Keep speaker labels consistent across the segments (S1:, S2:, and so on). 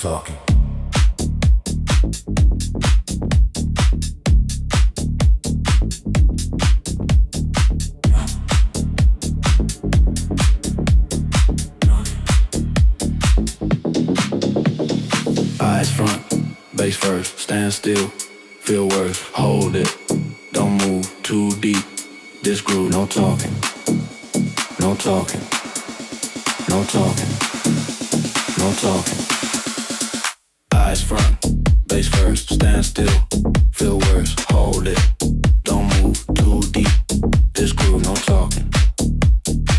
S1: talking. Eyes front, base first, stand still, feel worse, hold it, don't move too deep. This groove, no talking, no talking, no talking, no talking. Eyes front, base first, stand still, feel worse, hold it, don't move too deep. This groove, no talking,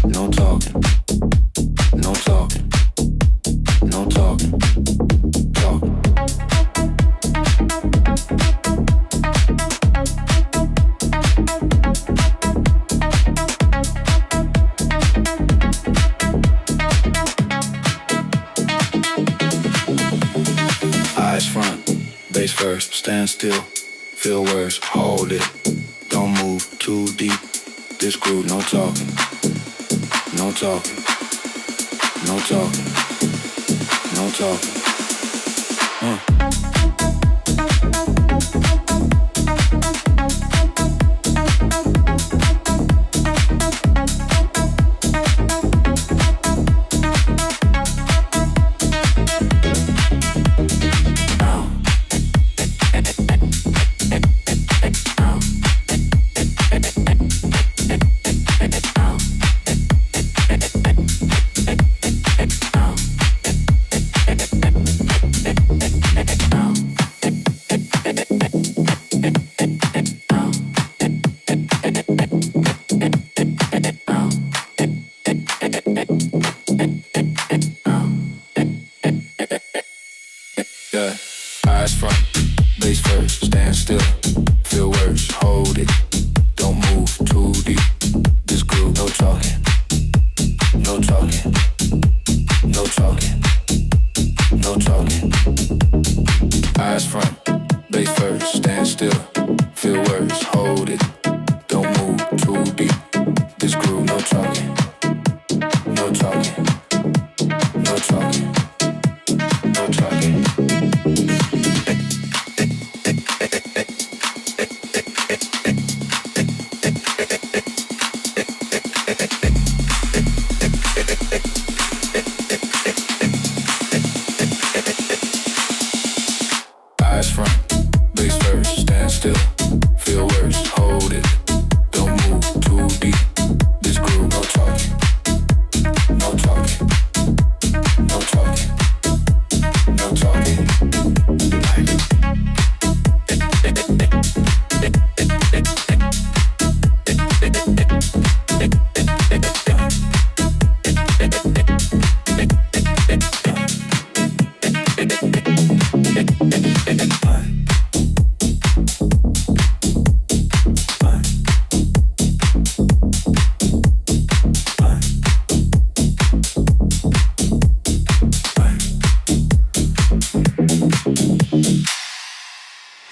S1: no talking, no talking, no talking, talking. Eyes front, base first, stand still, feel worse, hold it, don't move too deep. This groove, no talking, no talking, no talking, no talking. Yeah, eyes front, base first, stand still, feel worse, hold it, don't move too deep. This groove, no talking, no talking, no talking, no talking. Eyes front, base first, stand still, feel worse, hold it, don't move too deep. This groove, no talking, no talking, no talking, no talking. Eyes front, base first, stand still, feel worse, hold it, don't move too deep. This groove, no talking, no talking, no talking, no talking. Like